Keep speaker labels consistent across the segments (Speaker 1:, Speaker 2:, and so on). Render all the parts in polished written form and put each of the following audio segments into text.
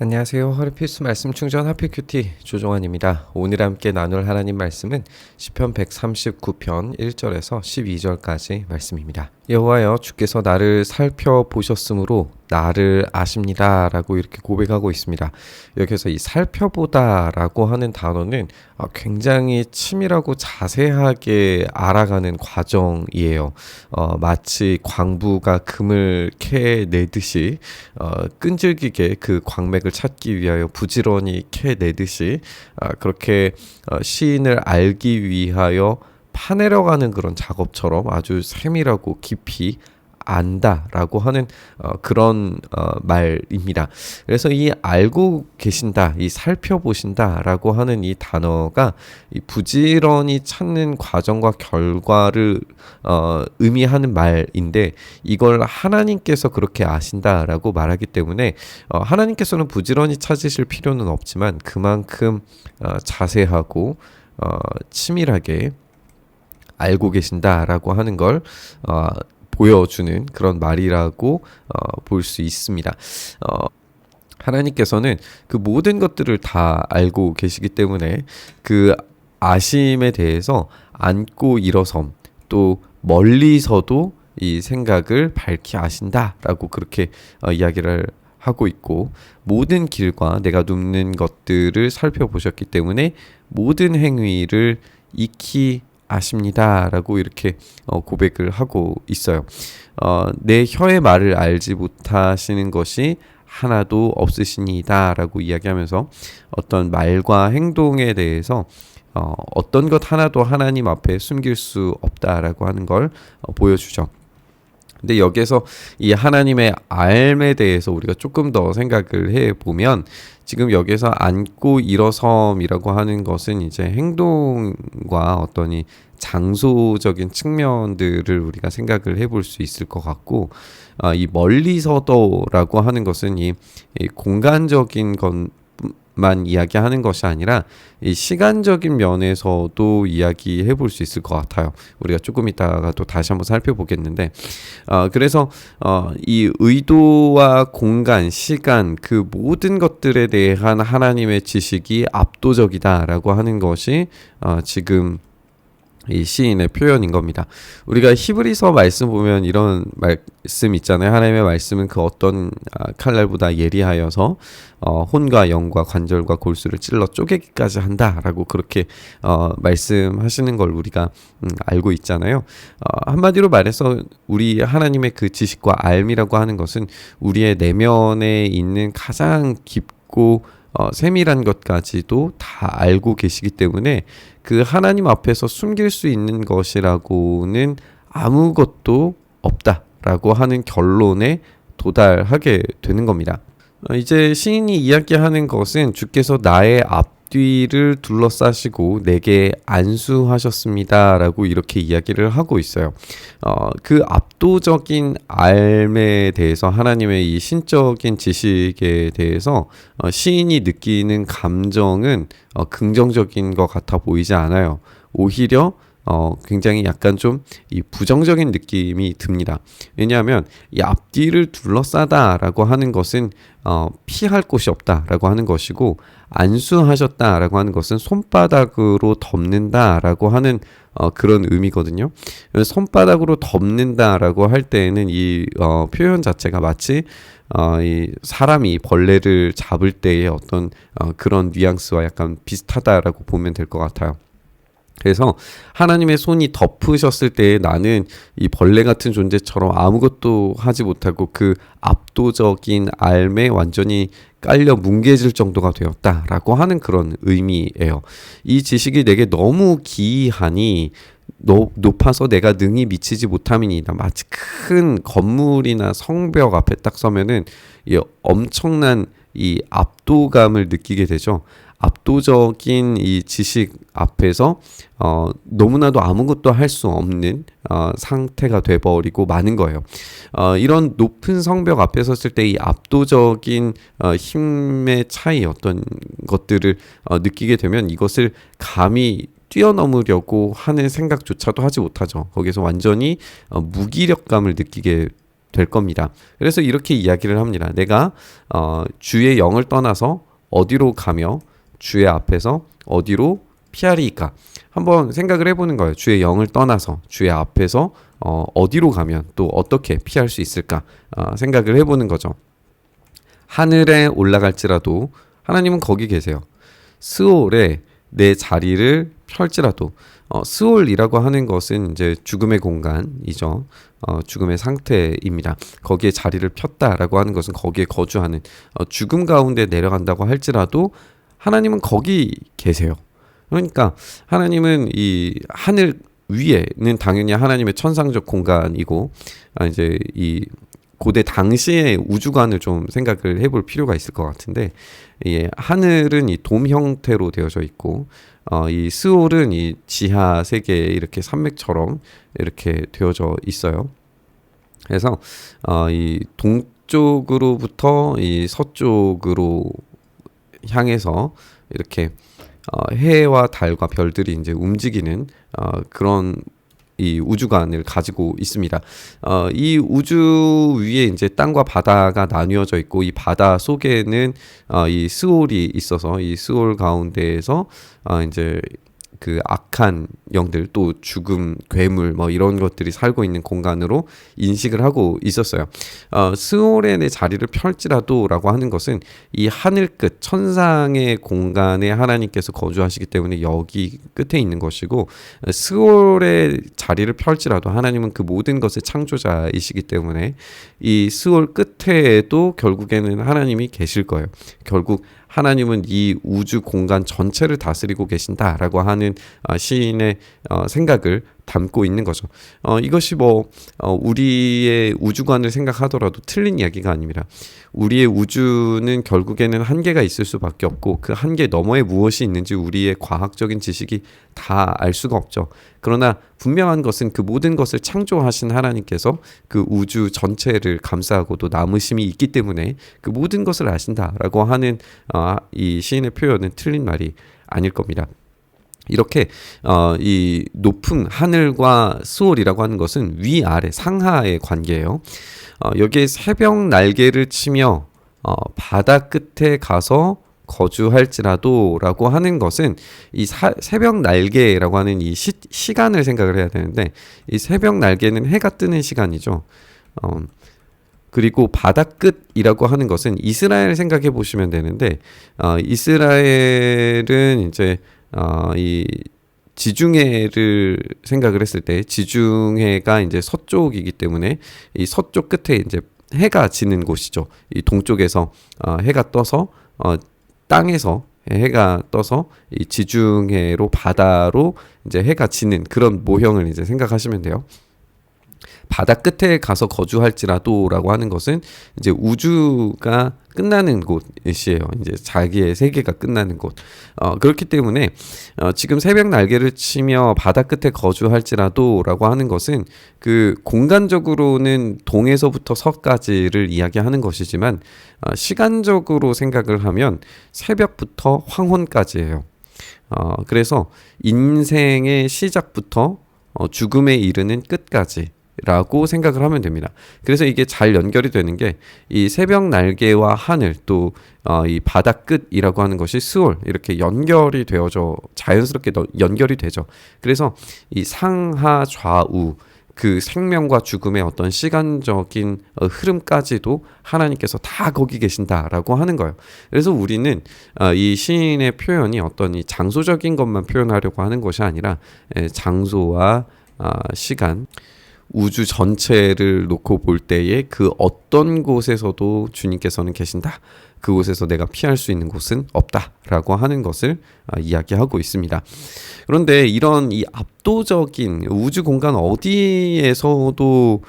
Speaker 1: 안녕하세요. 허리필수 말씀 충전 하필큐티 조종환입니다. 오늘 함께 나눌 하나님 말씀은 시편 139편 1절에서 12절까지 말씀입니다. 여호와여, 주께서 나를 살펴보셨으므로 나를 아십니다 라고 이렇게 고백하고 있습니다. 여기서 이 살펴보다 라고 하는 단어는 굉장히 치밀하고 자세하게 알아가는 과정이에요. 마치 광부가 금을 캐내듯이 끈질기게 그 광맥을 찾기 위하여 부지런히 캐내듯이 그렇게 시인을 알기 위하여 파내려가는 그런 작업처럼 아주 세밀하고 깊이 안다라고 하는 그런 말입니다. 그래서 이 알고 계신다, 이 살펴보신다라고 하는 이 단어가 이 부지런히 찾는 과정과 결과를 의미하는 말인데, 이걸 하나님께서 그렇게 아신다라고 말하기 때문에 하나님께서는 부지런히 찾으실 필요는 없지만 그만큼 자세하고 치밀하게 알고 계신다라고 하는 걸 보여주는 그런 말이라고 볼 수 있습니다. 하나님께서는 그 모든 것들을 다 알고 계시기 때문에 그 아심에 대해서 앉고 일어섬, 또 멀리서도 이 생각을 밝히 아신다라고 그렇게 이야기를 하고 있고, 모든 길과 내가 눕는 것들을 살펴보셨기 때문에 모든 행위를 익히 아십니다 라고 이렇게 고백을 하고 있어요. 내 혀의 말을 알지 못하시는 것이 하나도 없으시니다 라고 이야기하면서 어떤 말과 행동에 대해서 어떤 것 하나도 하나님 앞에 숨길 수 없다라고 하는 걸 보여주죠. 근데 여기서 이 하나님의 알에 대해서 우리가 조금 더 생각을 해보면, 지금 여기서 앉고 일어섬이라고 하는 것은 이제 행동과 어떤 이 장소적인 측면들을 우리가 생각을 해볼 수 있을 것 같고, 이 멀리서도라고 하는 것은 이 공간적인 것만 이야기하는 것이 아니라 이 시간적인 면에서도 이야기해 볼 수 있을 것 같아요. 우리가 조금 이따가 또 다시 한번 살펴보겠는데, 그래서 이 의도와 공간, 시간, 그 모든 것들에 대한 하나님의 지식이 압도적이다라고 하는 것이 지금 이 시인의 표현인 겁니다. 우리가 히브리서 말씀 보면 이런 말씀 있잖아요. 하나님의 말씀은 그 어떤 칼날보다 예리하여서 혼과 영과 관절과 골수를 찔러 쪼개기까지 한다라고 그렇게 말씀하시는 걸 우리가 알고 있잖아요. 한마디로 말해서 우리 하나님의 그 지식과 알미라고 하는 것은 우리의 내면에 있는 가장 깊고 세밀한 것까지도 다 알고 계시기 때문에 그 하나님 앞에서 숨길 수 있는 것이라고는 아무것도 없다라고 하는 결론에 도달하게 되는 겁니다. 이제 시인이 이야기하는 것은 주께서 나의 앞뒤를 둘러싸시고 내게 안수하셨습니다라고 이렇게 이야기를 하고 있어요. 그 압도적인 알에 대해서, 하나님의 이 신적인 지식에 대해서 시인이 느끼는 감정은 긍정적인 것 같아 보이지 않아요. 오히려 굉장히 약간 좀 이 부정적인 느낌이 듭니다. 왜냐하면 이 앞뒤를 둘러싸다라고 하는 것은 피할 곳이 없다라고 하는 것이고, 안수하셨다라고 하는 것은 손바닥으로 덮는다라고 하는 그런 의미거든요. 손바닥으로 덮는다라고 할 때에는 이 표현 자체가 마치 이 사람이 벌레를 잡을 때의 어떤 그런 뉘앙스와 약간 비슷하다라고 보면 될 것 같아요. 그래서 하나님의 손이 덮으셨을 때 나는 이 벌레 같은 존재처럼 아무것도 하지 못하고 그 압도적인 알에 완전히 깔려 뭉개질 정도가 되었다라고 하는 그런 의미예요. 이 지식이 내게 너무 기이하니 높아서 내가 능히 미치지 못함이니이다. 마치 큰 건물이나 성벽 앞에 딱 서면은 이 엄청난 이 압도감을 느끼게 되죠. 압도적인 이 지식 앞에서 너무나도 아무것도 할 수 없는 상태가 돼버리고 마는 거예요. 이런 높은 성벽 앞에 섰을 때 이 압도적인 힘의 차이, 어떤 것들을 느끼게 되면 이것을 감히 뛰어넘으려고 하는 생각조차도 하지 못하죠. 거기서 완전히 무기력감을 느끼게 될 겁니다. 그래서 이렇게 이야기를 합니다. 내가 주의 영을 떠나서 어디로 가며 주의 앞에서 어디로 피하리이까. 한번 생각을 해보는 거예요. 주의 영을 떠나서 주의 앞에서 어디로 가면 또 어떻게 피할 수 있을까 생각을 해보는 거죠. 하늘에 올라갈지라도 하나님은 거기 계세요. 스올에 내 자리를 펼지라도 스올이라고 하는 것은 이제 죽음의 공간이죠. 죽음의 상태입니다. 거기에 자리를 폈다라고 하는 것은 거기에 거주하는 죽음 가운데 내려간다고 할지라도 하나님은 거기 계세요. 그러니까 하나님은 이 하늘 위에는 당연히 하나님의 천상적 공간이고 이제 이 고대 당시의 우주관을 좀 생각을 해볼 필요가 있을 것 같은데, 하늘은 이 돔 형태로 되어져 있고, 이 스올은 이 지하 세계에 이렇게 산맥처럼 이렇게 되어져 있어요. 그래서 이 동쪽으로부터 이 서쪽으로 향해서 이렇게 해와 달과 별들이 이제 움직이는 그런 이 우주관을 가지고 있습니다. 이 우주 위에 이제 땅과 바다가 나뉘어져 있고, 이 바다 속에는 이 스올이 있어서 이 스올 가운데에서 이제 그 악한 영들, 또 죽음, 괴물 뭐 이런 것들이 살고 있는 공간으로 인식을 하고 있었어요. 스올에 내 자리를 펼지라도라고 하는 것은 이 하늘 끝 천상의 공간에 하나님께서 거주하시기 때문에 여기 끝에 있는 것이고, 스올에 자리를 펼지라도 하나님은 그 모든 것의 창조자이시기 때문에 이 스올 끝에도 결국에는 하나님이 계실 거예요. 결국 하나님은 이 우주 공간 전체를 다스리고 계신다라고 하는 시인의 생각을 담고 있는 거죠. 이것이 우리의 우주관을 생각하더라도 틀린 이야기가 아닙니다. 우리의 우주는 결국에는 한계가 있을 수밖에 없고, 그 한계 너머에 무엇이 있는지 우리의 과학적인 지식이 다 알 수가 없죠. 그러나 분명한 것은 그 모든 것을 창조하신 하나님께서 그 우주 전체를 감싸고 또 남으심이 있기 때문에 그 모든 것을 아신다라고 하는 이 시인의 표현은 틀린 말이 아닐 겁니다. 이렇게 이 높은 하늘과 스올이라고 하는 것은 위아래 상하의 관계예요. 여기에 새벽 날개를 치며 바다 끝에 가서 거주할지라도라고 하는 것은 이 새벽 날개라고 하는 이 시간을 생각을 해야 되는데, 이 새벽 날개는 해가 뜨는 시간이죠. 그리고 바다 끝이라고 하는 것은 이스라엘 생각해 보시면 되는데, 이스라엘은 이제 이 지중해를 생각을 했을 때 지중해가 이제 서쪽이기 때문에 이 서쪽 끝에 이제 해가 지는 곳이죠. 이 동쪽에서 해가 떠서 땅에서 해가 떠서 이 지중해로 바다로 이제 해가 지는 그런 모형을 이제 생각하시면 돼요. 바다 끝에 가서 거주할지라도라고 하는 것은 이제 우주가 끝나는 곳이에요. 이제 자기의 세계가 끝나는 곳. 그렇기 때문에 지금 새벽 날개를 치며 바다 끝에 거주할지라도라고 하는 것은 그 공간적으로는 동에서부터 서까지를 이야기하는 것이지만 시간적으로 생각을 하면 새벽부터 황혼까지예요. 그래서 인생의 시작부터 죽음에 이르는 끝까지 라고 생각을 하면 됩니다. 그래서 이게 잘 연결이 되는 게 이 새벽 날개와 하늘, 또 이 바다 끝이라고 하는 것이 스올, 이렇게 연결이 되어져 자연스럽게 연결이 되죠. 그래서 이 상하 좌우 그 생명과 죽음의 어떤 시간적인 흐름까지도 하나님께서 다 거기 계신다라고 하는 거예요. 그래서 우리는 이 시인의 표현이 어떤 이 장소적인 것만 표현하려고 하는 것이 아니라 장소와 시간, 우주 전체를 놓고 볼 때에 그 어떤 곳에서도 주님께서는 계신다. 그곳에서 내가 피할 수 있는 곳은 없다라고 하는 것을 이야기하고 있습니다. 그런데 이런 이 압도적인 우주 공간 어디에서도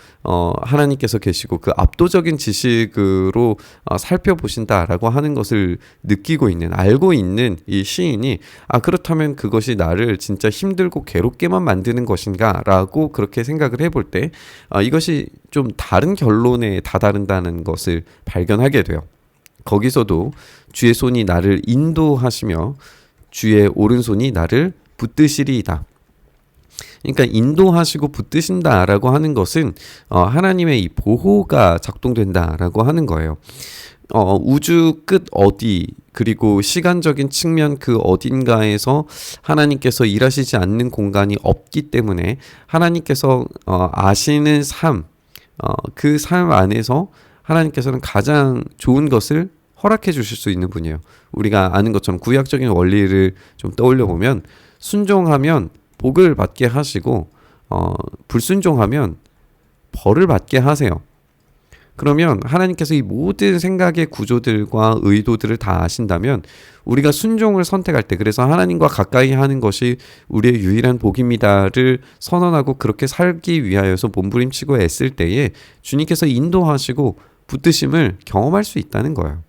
Speaker 1: 하나님께서 계시고 그 압도적인 지식으로 살펴보신다라고 하는 것을 느끼고 있는, 알고 있는 이 시인이 그렇다면 그것이 나를 진짜 힘들고 괴롭게만 만드는 것인가 라고 그렇게 생각을 해볼 때 이것이 좀 다른 결론에 다다른다는 것을 발견하게 돼요. 거기서도 주의 손이 나를 인도하시며 주의 오른손이 나를 붙드시리이다. 그러니까 인도하시고 붙드신다라고 하는 것은 하나님의 이 보호가 작동된다라고 하는 거예요. 우주 끝 어디 그리고 시간적인 측면 그 어딘가에서 하나님께서 일하시지 않는 공간이 없기 때문에 하나님께서 아시는 삶, 그 삶 안에서 하나님께서는 가장 좋은 것을 허락해 주실 수 있는 분이에요. 우리가 아는 것처럼 구약적인 원리를 좀 떠올려 보면 순종하면 복을 받게 하시고 불순종하면 벌을 받게 하세요. 그러면 하나님께서 이 모든 생각의 구조들과 의도들을 다 아신다면 우리가 순종을 선택할 때, 그래서 하나님과 가까이 하는 것이 우리의 유일한 복입니다를 선언하고 그렇게 살기 위하여서 몸부림치고 애쓸 때에 주님께서 인도하시고 붙드심을 경험할 수 있다는 거예요.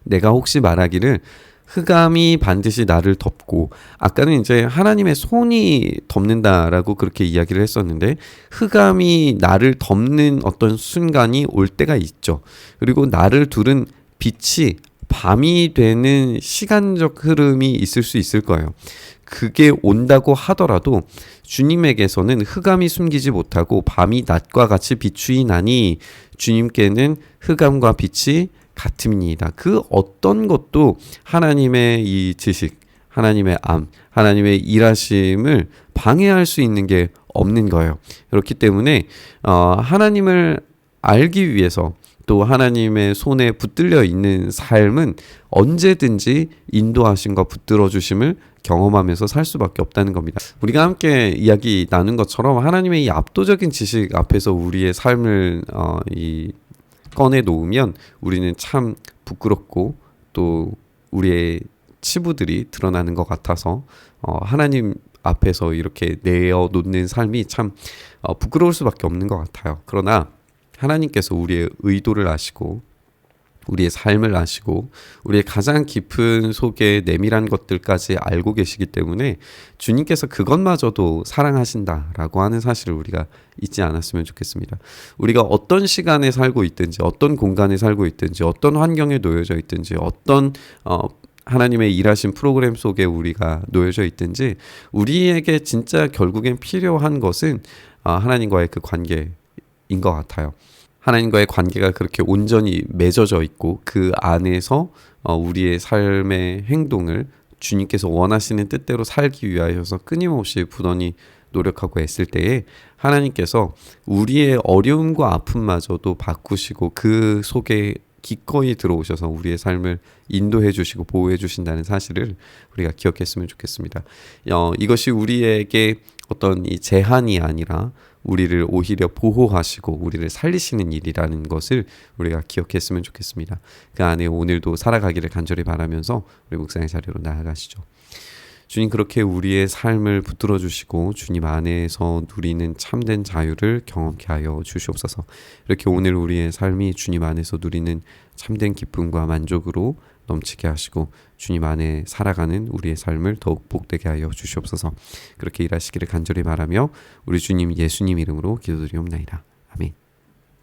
Speaker 1: 내가 혹시 말하기를 흑암이 반드시 나를 덮고, 아까는 이제 하나님의 손이 덮는다라고 그렇게 이야기를 했었는데, 흑암이 나를 덮는 어떤 순간이 올 때가 있죠. 그리고 나를 두른 빛이 밤이 되는 시간적 흐름이 있을 수 있을 거예요. 그게 온다고 하더라도 주님에게서는 흑암이 숨기지 못하고 밤이 낮과 같이 비추이나니 주님께는 흑암과 빛이 같음이니이다. 그 어떤 것도 하나님의 이 지식, 하나님의 암, 하나님의 일하심을 방해할 수 있는 게 없는 거예요. 그렇기 때문에 하나님을 알기 위해서 또 하나님의 손에 붙들려 있는 삶은 언제든지 인도하심과 붙들어 주심을 경험하면서 살 수밖에 없다는 겁니다. 우리가 함께 이야기 나눈 것처럼 하나님의 이 압도적인 지식 앞에서 우리의 삶을 꺼내 놓으면 우리는 참 부끄럽고 또 우리의 치부들이 드러나는 것 같아서 하나님 앞에서 이렇게 내어 놓는 삶이 참 부끄러울 수밖에 없는 것 같아요. 그러나 하나님께서 우리의 의도를 아시고 우리의 삶을 아시고 우리의 가장 깊은 속에 내밀한 것들까지 알고 계시기 때문에 주님께서 그것마저도 사랑하신다라고 하는 사실을 우리가 잊지 않았으면 좋겠습니다. 우리가 어떤 시간에 살고 있든지 어떤 공간에 살고 있든지 어떤 환경에 놓여져 있든지 어떤 하나님의 일하신 프로그램 속에 우리가 놓여져 있든지 우리에게 진짜 결국엔 필요한 것은 하나님과의 그 관계인 것 같아요. 하나님과의 관계가 그렇게 온전히 맺어져 있고 그 안에서 우리의 삶의 행동을 주님께서 원하시는 뜻대로 살기 위하여서 끊임없이 부단히 노력하고 애쓸 때에 하나님께서 우리의 어려움과 아픔마저도 바꾸시고 그 속에 기꺼이 들어오셔서 우리의 삶을 인도해 주시고 보호해 주신다는 사실을 우리가 기억했으면 좋겠습니다. 이것이 우리에게 어떤 이 제한이 아니라 우리를 오히려 보호하시고 우리를 살리시는 일이라는 것을 우리가 기억했으면 좋겠습니다. 그 안에 오늘도 살아가기를 간절히 바라면서 우리 묵상의 자리로 나아가시죠. 주님, 그렇게 우리의 삶을 붙들어 주시고 주님 안에서 누리는 참된 자유를 경험케 하여 주시옵소서. 이렇게 오늘 우리의 삶이 주님 안에서 누리는 참된 기쁨과 만족으로 넘치게 하시고 주님 안에 살아가는 우리의 삶을 더욱 복되게 하여 주시옵소서. 그렇게 일하시기를 간절히 바라며 우리 주님 예수님 이름으로 기도드리옵나이다. 아멘.